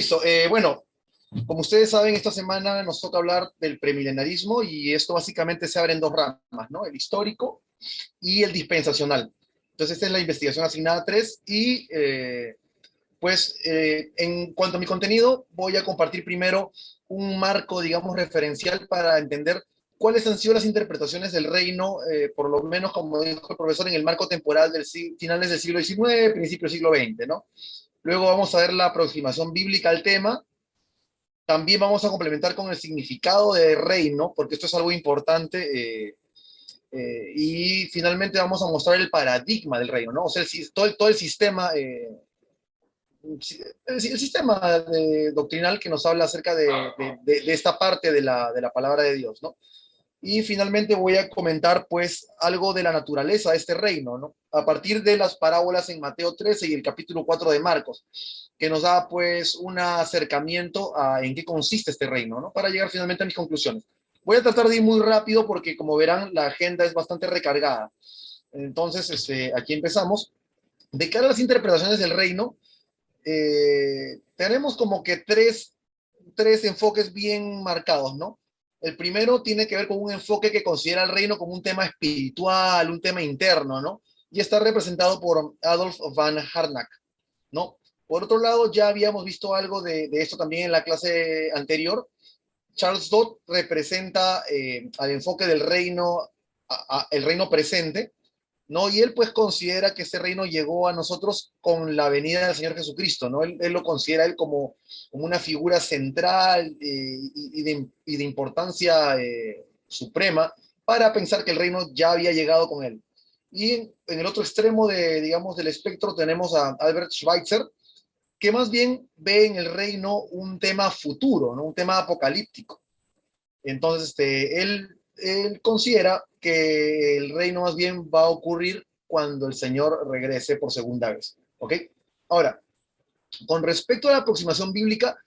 Listo. Bueno, como ustedes saben, esta semana nos toca hablar del premilenarismo y esto básicamente se abre en dos ramas, ¿no? El histórico y el dispensacional. Entonces, esta es la investigación asignada 3 y en cuanto a mi contenido, voy a compartir primero un marco, digamos, referencial para entender cuáles han sido las interpretaciones del reino, por lo menos, como dijo el profesor, en el marco temporal del finales del siglo XIX, principio del siglo XX, ¿no? Luego vamos a ver la aproximación bíblica al tema. También vamos a complementar con el significado de reino, porque esto es algo importante. Y finalmente vamos a mostrar el paradigma del reino, ¿no? O sea, todo el sistema, el sistema doctrinal que nos habla acerca de esta parte de la palabra de Dios, ¿no? Y finalmente voy a comentar pues algo de la naturaleza de este reino, ¿no? A partir de las parábolas en Mateo 13 y el capítulo 4 de Marcos, que nos da pues un acercamiento a en qué consiste este reino, ¿no? Para llegar finalmente a mis conclusiones. Voy a tratar de ir muy rápido porque como verán la agenda es bastante recargada. Entonces, aquí empezamos. De cara a las interpretaciones del reino, tenemos como que tres enfoques bien marcados, ¿no? El primero tiene que ver con un enfoque que considera el reino como un tema espiritual, un tema interno, ¿no? Y está representado por Adolf van Harnack, ¿no? Por otro lado, ya habíamos visto algo de esto también en la clase anterior. Charles Dodd representa al enfoque del reino, el reino presente, ¿no? Y él pues considera que ese reino llegó a nosotros con la venida del Señor Jesucristo, ¿no? Él lo considera él como una figura central y de importancia suprema para pensar que el reino ya había llegado con él. Y en el otro extremo digamos, del espectro tenemos a Albert Schweitzer, que más bien ve en el reino un tema futuro, ¿no? Un tema apocalíptico. Entonces, él considera que el reino más bien va a ocurrir cuando el Señor regrese por segunda vez. ¿Ok? Ahora, con respecto a la aproximación bíblica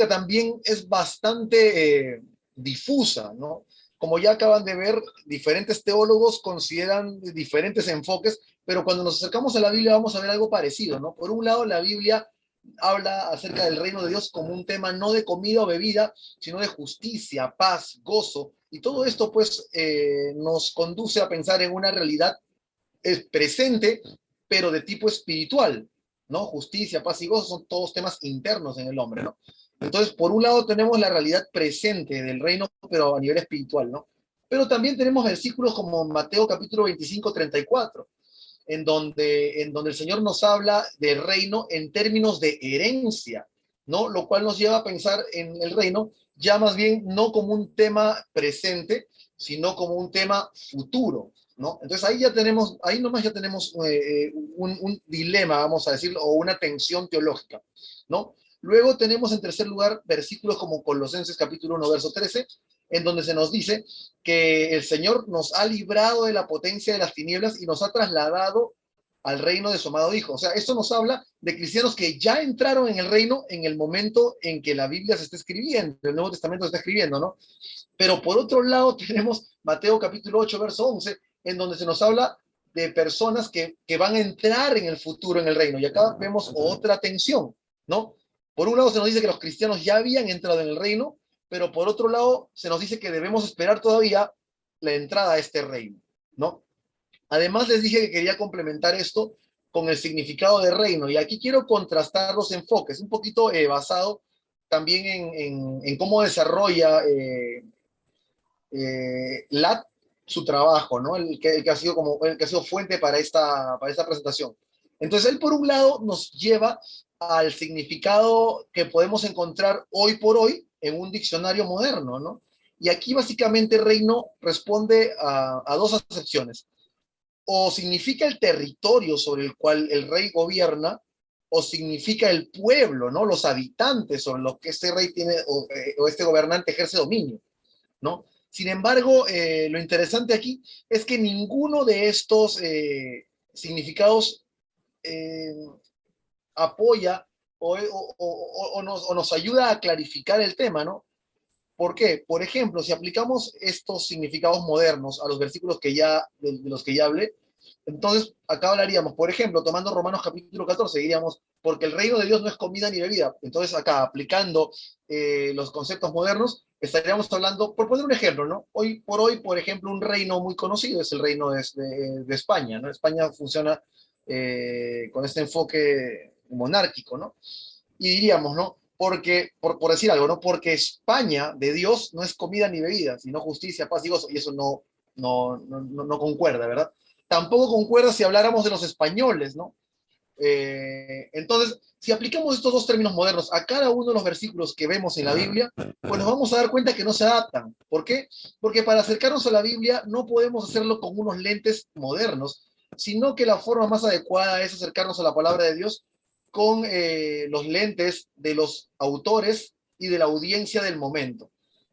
también es bastante difusa, ¿no? Como ya acaban de ver, diferentes teólogos consideran diferentes enfoques, pero cuando nos acercamos a la Biblia vamos a ver algo parecido, ¿no? Por un lado, la Biblia habla acerca del reino de Dios como un tema no de comida o bebida, sino de justicia, paz, gozo, y todo esto pues nos conduce a pensar en una realidad presente, pero de tipo espiritual, ¿no? Justicia, paz y gozo son todos temas internos en el hombre, ¿no? Entonces, por un lado tenemos la realidad presente del reino, pero a nivel espiritual, ¿no? Pero también tenemos versículos como Mateo capítulo 25, 34, en donde el Señor nos habla del reino en términos de herencia, ¿no? Lo cual nos lleva a pensar en el reino ya más bien no como un tema presente, sino como un tema futuro, ¿no? Entonces ahí nomás ya tenemos un dilema, vamos a decirlo, o una tensión teológica, ¿no? Luego tenemos en tercer lugar versículos como Colosenses capítulo 1, verso 13, en donde se nos dice que el Señor nos ha librado de la potencia de las tinieblas y nos ha trasladado al reino de su amado Hijo. O sea, esto nos habla de cristianos que ya entraron en el reino en el momento en que la Biblia se está escribiendo, el Nuevo Testamento se está escribiendo, ¿no? Pero por otro lado tenemos Mateo capítulo 8, verso 11, en donde se nos habla de personas que van a entrar en el futuro en el reino. Y acá vemos otra tensión, ¿no? Por un lado se nos dice que los cristianos ya habían entrado en el reino, pero por otro lado se nos dice que debemos esperar todavía la entrada a este reino, ¿no? Además les dije que quería complementar esto con el significado de reino, y aquí quiero contrastar los enfoques, un poquito basado también en cómo desarrolla Lat su trabajo, ¿no? El que ha sido el que ha sido fuente para esta presentación. Entonces, él por un lado nos lleva al significado que podemos encontrar hoy por hoy en un diccionario moderno, ¿no? Y aquí básicamente reino responde a dos acepciones. O significa el territorio sobre el cual el rey gobierna, o significa el pueblo, ¿no? Los habitantes sobre los que este rey tiene o este gobernante ejerce dominio, ¿no? Sin embargo, lo interesante aquí es que ninguno de estos significados eh, apoya o nos ayuda a clarificar el tema, ¿no? ¿Por qué? Por ejemplo, si aplicamos estos significados modernos a los versículos de los que ya hablé, Entonces, acá hablaríamos, por ejemplo, tomando Romanos capítulo 14, diríamos, porque el reino de Dios no es comida ni bebida. Entonces, acá, aplicando los conceptos modernos, estaríamos hablando, por poner un ejemplo, ¿no? Hoy por hoy, por ejemplo, un reino muy conocido es el reino de España, ¿no? España funciona con este enfoque monárquico, ¿no? Y diríamos, ¿no? Porque, por decir algo, ¿no? Porque España de Dios no es comida ni bebida, sino justicia, paz y gozo, y eso no concuerda, ¿verdad? Tampoco concuerda si habláramos de los españoles, ¿no? Entonces, si aplicamos estos dos términos modernos a cada uno de los versículos que vemos en la Biblia, pues nos vamos a dar cuenta que no se adaptan. ¿Por qué? Porque para acercarnos a la Biblia no podemos hacerlo con unos lentes modernos, sino que la forma más adecuada es acercarnos a la palabra de Dios con los lentes de los autores y de la audiencia del momento,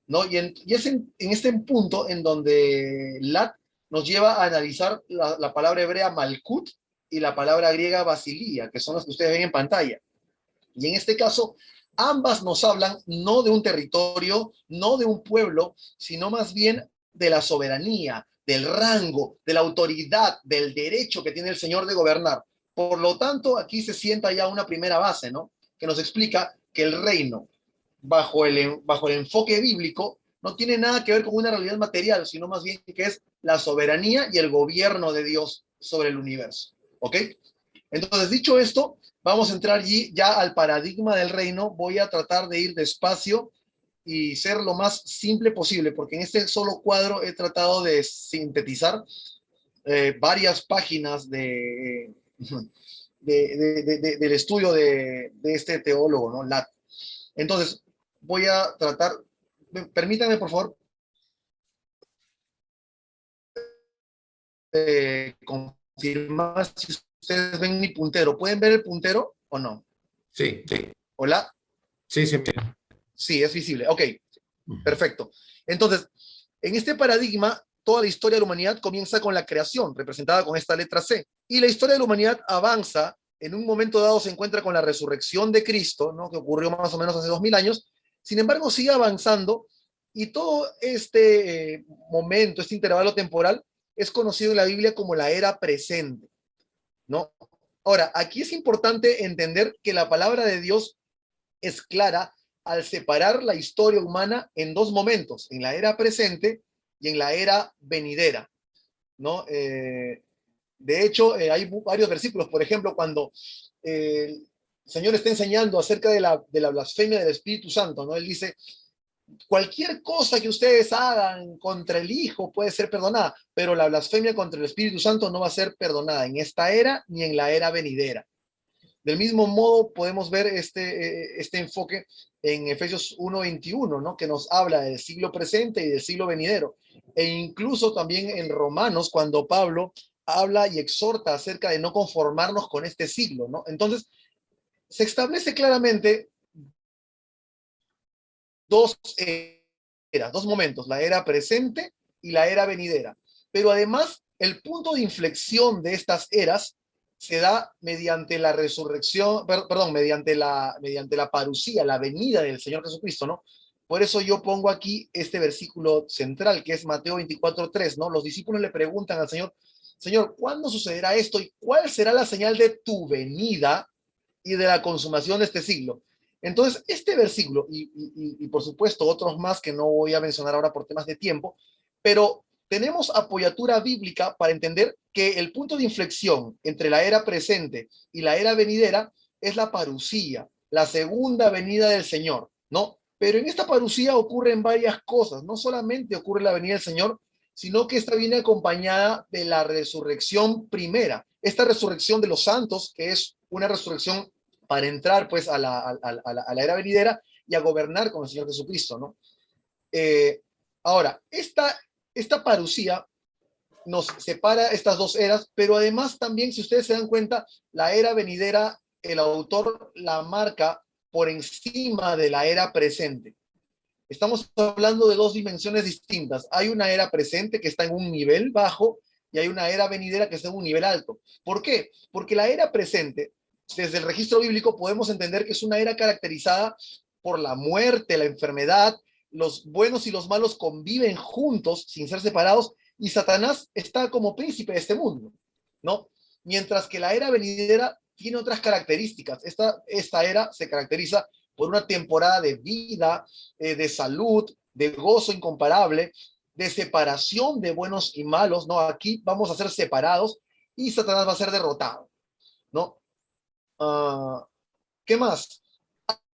¿no? Y es en este punto en donde Lat nos lleva a analizar la palabra hebrea malkut y la palabra griega basilia, que son las que ustedes ven en pantalla. Y en este caso, ambas nos hablan no de un territorio, no de un pueblo, sino más bien de la soberanía, del rango, de la autoridad, del derecho que tiene el Señor de gobernar. Por lo tanto, aquí se sienta ya una primera base, ¿no? Que nos explica que el reino, bajo el enfoque bíblico, no tiene nada que ver con una realidad material, sino más bien que es la soberanía y el gobierno de Dios sobre el universo. ¿Ok? Entonces, dicho esto, vamos a entrar allí ya al paradigma del reino. Voy a tratar de ir despacio y ser lo más simple posible, porque en este solo cuadro he tratado de sintetizar varias páginas del estudio de este teólogo, ¿no? Lat. Entonces, voy a tratar, permítanme por favor confirmar si ustedes ven mi puntero. ¿Pueden ver el puntero o no? Sí, sí. ¿Hola? Sí, sí, mira. Sí, es visible. Ok, perfecto. Entonces, en este paradigma, toda la historia de la humanidad comienza con la creación, representada con esta letra C. Y la historia de la humanidad avanza, en un momento dado se encuentra con la resurrección de Cristo, ¿no? Que ocurrió más o menos hace 2000 años. Sin embargo, sigue avanzando y todo este momento, este intervalo temporal, es conocido en la Biblia como la era presente, ¿no? Ahora, aquí es importante entender que la palabra de Dios es clara al separar la historia humana en dos momentos, en la era presente y en la era venidera, ¿no? De hecho, hay varios versículos, por ejemplo, cuando el Señor está enseñando acerca de la blasfemia del Espíritu Santo, ¿no? Él dice, cualquier cosa que ustedes hagan contra el Hijo puede ser perdonada, pero la blasfemia contra el Espíritu Santo no va a ser perdonada en esta era ni en la era venidera. Del mismo modo, podemos ver este enfoque en Efesios 1:21, ¿no? Que nos habla del siglo presente y del siglo venidero. E incluso también en Romanos, cuando Pablo habla y exhorta acerca de no conformarnos con este siglo, ¿no? Entonces, se establece claramente dos eras, dos momentos, la era presente y la era venidera. Pero además, el punto de inflexión de estas eras se da mediante la resurrección, perdón, mediante la parucía, la venida del Señor Jesucristo, ¿no? Por eso yo pongo aquí este versículo central, que es Mateo 24:3, ¿no? Los discípulos le preguntan al Señor, Señor, ¿cuándo sucederá esto y cuál será la señal de tu venida y de la consumación de este siglo? Entonces, este versículo, y por supuesto otros más que no voy a mencionar ahora por temas de tiempo, pero tenemos apoyatura bíblica para entender que el punto de inflexión entre la era presente y la era venidera es la parucía, la segunda venida del Señor, ¿no? Pero en esta parucía ocurren varias cosas, no solamente ocurre la venida del Señor, sino que esta viene acompañada de la resurrección primera, esta resurrección de los santos, que es una resurrección para entrar pues a la era venidera y a gobernar con el Señor Jesucristo, ¿no? Eh, Ahora, esta parucía nos separa estas dos eras, pero además también, si ustedes se dan cuenta, la era venidera, el autor la marca por encima de la era presente. Estamos hablando de dos dimensiones distintas. Hay una era presente que está en un nivel bajo y hay una era venidera que está en un nivel alto. ¿Por qué? Porque la era presente, desde el registro bíblico, podemos entender que es una era caracterizada por la muerte, la enfermedad, los buenos y los malos conviven juntos sin ser separados y Satanás está como príncipe de este mundo. ¿no? Mientras que la era venidera tiene otras características. Esta era se caracteriza por una temporada de vida, de salud, de gozo incomparable, de separación de buenos y malos, ¿no? Aquí vamos a ser separados y Satanás va a ser derrotado, ¿no? Uh, ¿Qué más?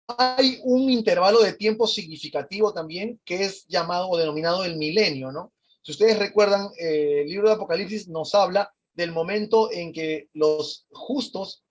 Hay un intervalo de tiempo significativo también que es llamado o denominado el milenio, ¿no? Si ustedes recuerdan, el libro de Apocalipsis nos habla del momento en que los justos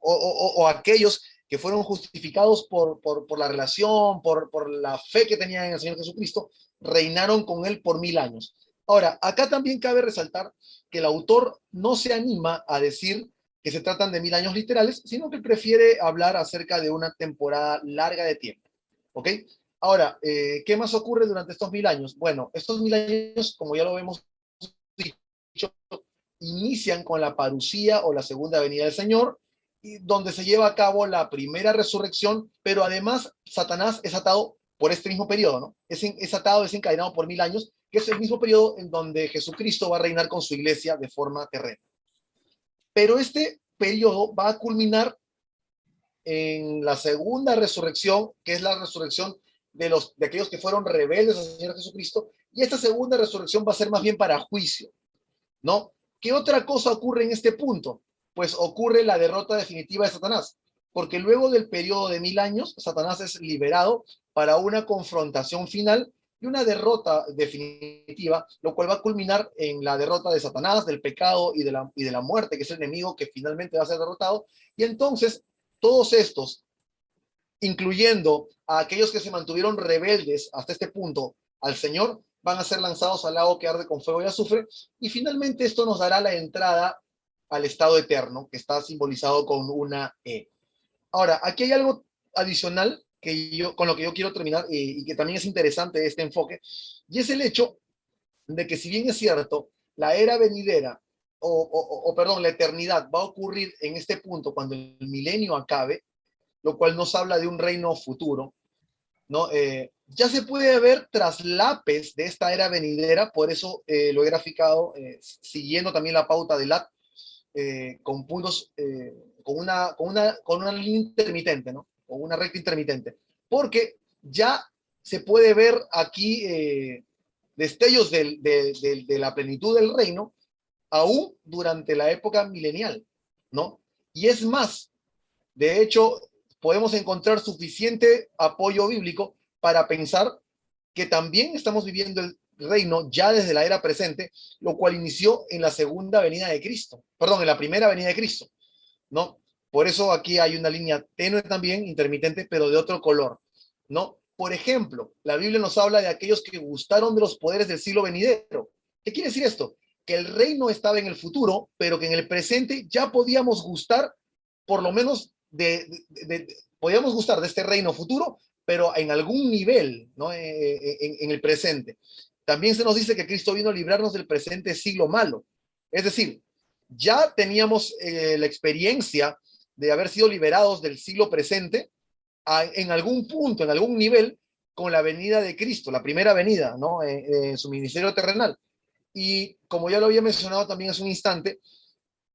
o aquellos que fueron justificados por la relación, por la fe que tenían en el Señor Jesucristo, reinaron con Él por 1000 años. Ahora, acá también cabe resaltar que el autor no se anima a decir que se tratan de 1000 años literales, sino que prefiere hablar acerca de una temporada larga de tiempo. ¿Ok? Ahora, ¿qué más ocurre durante estos 1000 años? Bueno, estos 1000 años, como ya lo hemos dicho, inician con la parucía o la segunda venida del Señor, donde se lleva a cabo la primera resurrección, pero además Satanás es atado por este mismo periodo, ¿no? Es atado, desencadenado por 1000 años, que es el mismo periodo en donde Jesucristo va a reinar con su iglesia de forma terrena. Pero este periodo va a culminar en la segunda resurrección, que es la resurrección de aquellos que fueron rebeldes al Señor Jesucristo, y esta segunda resurrección va a ser más bien para juicio, ¿no? ¿Qué otra cosa ocurre en este punto? Pues ocurre la derrota definitiva de Satanás, porque luego del periodo de 1000 años, Satanás es liberado para una confrontación final y una derrota definitiva, lo cual va a culminar en la derrota de Satanás, del pecado y de la muerte, que es el enemigo que finalmente va a ser derrotado. Y entonces, todos estos, incluyendo a aquellos que se mantuvieron rebeldes hasta este punto al Señor, van a ser lanzados al lago que arde con fuego y azufre, y finalmente esto nos dará la entrada al estado eterno, que está simbolizado con una E. Ahora, aquí hay algo adicional con lo que yo quiero terminar y que también es interesante este enfoque, y es el hecho de que si bien es cierto, la era venidera, perdón, la eternidad va a ocurrir en este punto cuando el milenio acabe, lo cual nos habla de un reino futuro, ¿no? Ya se puede ver traslapes de esta era venidera, por eso lo he graficado siguiendo también la pauta de LAT, con puntos, con una línea intermitente, ¿no? O una recta intermitente, porque ya se puede ver aquí destellos de la plenitud del reino, aún durante la época milenial, ¿no? Y es más, de hecho, podemos encontrar suficiente apoyo bíblico para pensar que también estamos viviendo el reino ya desde la era presente, lo cual inició en la segunda venida de Cristo, perdón, en la primera venida de Cristo, ¿no? Por eso aquí hay una línea tenue también, intermitente, pero de otro color, ¿no? Por ejemplo, la Biblia nos habla de aquellos que gustaron de los poderes del siglo venidero. ¿Qué quiere decir esto? Que el reino estaba en el futuro, pero que en el presente ya podíamos gustar, por lo menos, podíamos gustar de este reino futuro, pero en algún nivel, ¿no? En el presente. También se nos dice que Cristo vino a librarnos del presente siglo malo. Es decir, ya teníamos la experiencia de haber sido liberados del siglo presente en algún punto, en algún nivel, con la venida de Cristo, la primera venida, ¿no? En su ministerio terrenal. Y como ya lo había mencionado también hace un instante,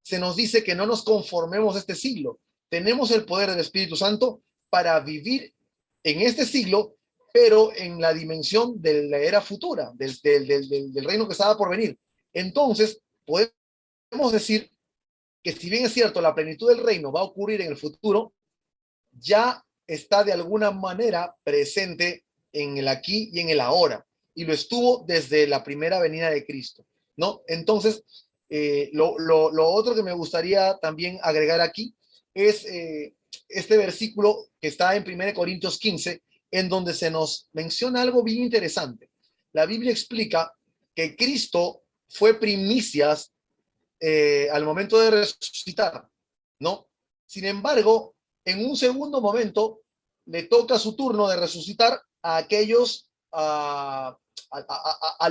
se nos dice que no nos conformemos a este siglo. Tenemos el poder del Espíritu Santo para vivir en este siglo, pero en la dimensión de la era futura, del reino que estaba por venir. Entonces, podemos decir que si bien es cierto, la plenitud del reino va a ocurrir en el futuro, ya está de alguna manera presente en el aquí y en el ahora, y lo estuvo desde la primera venida de Cristo, ¿no? Entonces, lo otro que me gustaría también agregar aquí es este versículo que está en 1 Corintios 15, en donde se nos menciona algo bien interesante. La Biblia explica que Cristo fue primicias al momento de resucitar, ¿no? Sin embargo, en un segundo momento le toca su turno de resucitar a aquellos, a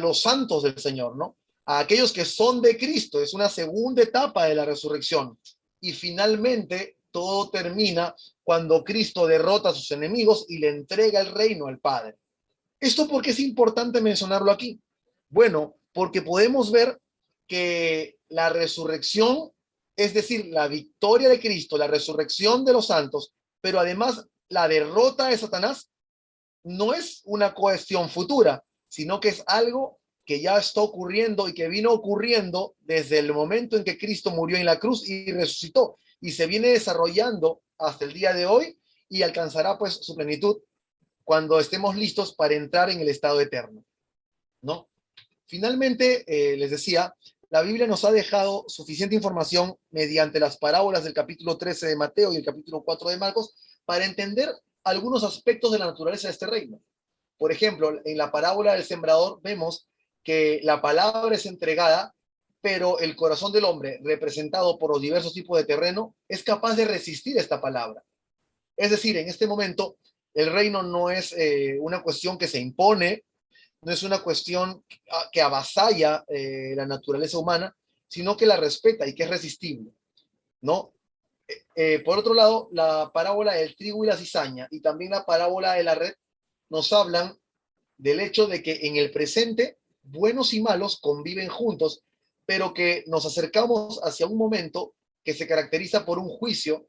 los santos del Señor, ¿no? A aquellos que son de Cristo. Es una segunda etapa de la resurrección. Y finalmente todo termina cuando Cristo derrota a sus enemigos y le entrega el reino al Padre. ¿Esto por qué es importante mencionarlo aquí? Bueno, porque podemos ver que la resurrección, es decir, la victoria de Cristo, la resurrección de los santos, pero además la derrota de Satanás, no es una cuestión futura, sino que es algo que ya está ocurriendo y que vino ocurriendo desde el momento en que Cristo murió en la cruz y resucitó, y se viene desarrollando hasta el día de hoy y alcanzará pues su plenitud cuando estemos listos para entrar en el estado eterno, ¿no? Finalmente, les decía, la Biblia nos ha dejado suficiente información mediante las parábolas del capítulo 13 de Mateo y el capítulo 4 de Marcos para entender algunos aspectos de la naturaleza de este reino. Por ejemplo, en la parábola del sembrador vemos que la palabra es entregada, pero el corazón del hombre, representado por los diversos tipos de terreno, es capaz de resistir esta palabra. Es decir, en este momento, el reino no es una cuestión que se impone, no es una cuestión que avasalla la naturaleza humana, sino que la respeta y que es resistible, ¿no? Por otro lado, la parábola del trigo y la cizaña y también la parábola de la red nos hablan del hecho de que en el presente buenos y malos conviven juntos, pero que nos acercamos hacia un momento que se caracteriza por un juicio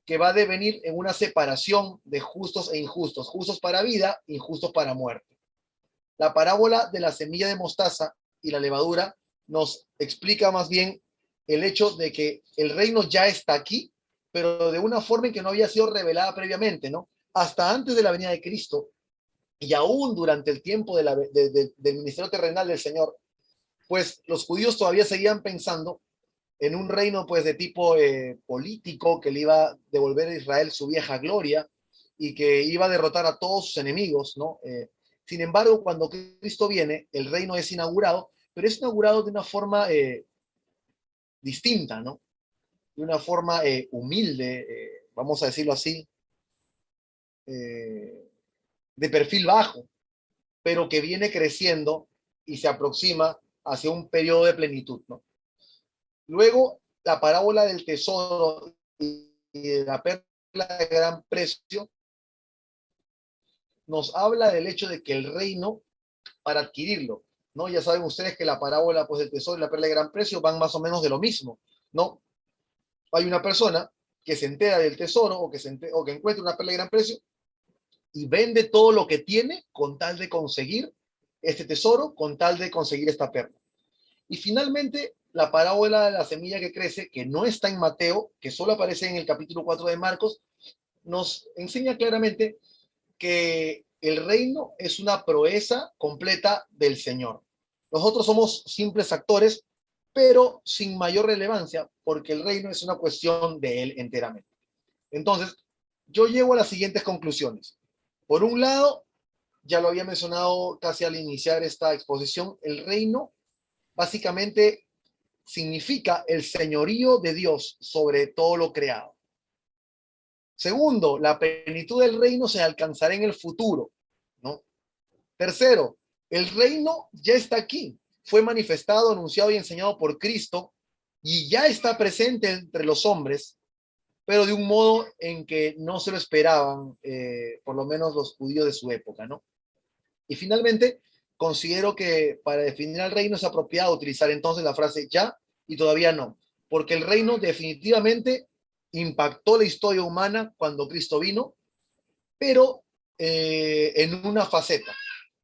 que va a devenir en una separación de justos e injustos, justos para vida, injustos para muerte. La parábola de la semilla de mostaza y la levadura nos explica más bien el hecho de que el reino ya está aquí, pero de una forma en que no había sido revelada previamente, ¿no? Hasta antes de la venida de Cristo y aún durante el tiempo del ministerio terrenal del Señor, pues los judíos todavía seguían pensando en un reino pues de tipo político que le iba a devolver a Israel su vieja gloria y que iba a derrotar a todos sus enemigos, ¿no? Sin embargo, cuando Cristo viene, el reino es inaugurado, pero es inaugurado de una forma distinta, ¿no? De una forma humilde, vamos a decirlo así, eh, de perfil bajo, pero que viene creciendo y se aproxima hacia un periodo de plenitud, ¿no? Luego, la parábola del tesoro y de la perla de gran precio nos habla del hecho de que el reino, para adquirirlo, ¿no? Ya saben ustedes que la parábola pues, del tesoro y la perla de gran precio van más o menos de lo mismo, ¿no? Hay una persona que se entera del tesoro o que encuentra una perla de gran precio y vende todo lo que tiene con tal de conseguir este tesoro, con tal de conseguir esta perla. Y finalmente, la parábola de la semilla que crece, que no está en Mateo, que solo aparece en el capítulo 4 de Marcos, nos enseña claramente que el reino es una proeza completa del Señor. Nosotros somos simples actores, pero sin mayor relevancia, porque el reino es una cuestión de Él enteramente. Entonces, yo llego a las siguientes conclusiones. Por un lado, ya lo había mencionado casi al iniciar esta exposición, el reino básicamente significa el señorío de Dios sobre todo lo creado. Segundo, la plenitud del reino se alcanzará en el futuro, ¿no? Tercero, el reino ya está aquí, fue manifestado, anunciado y enseñado por Cristo y ya está presente entre los hombres, pero de un modo en que no se lo esperaban, por lo menos los judíos de su época, ¿no? Y finalmente, considero que para definir al reino es apropiado utilizar entonces la frase ya y todavía no, porque el reino definitivamente impactó la historia humana cuando Cristo vino, pero en una faceta.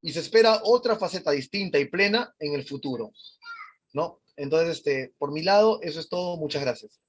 Y se espera otra faceta distinta y plena en el futuro, ¿no? Entonces, por mi lado, eso es todo. Muchas gracias.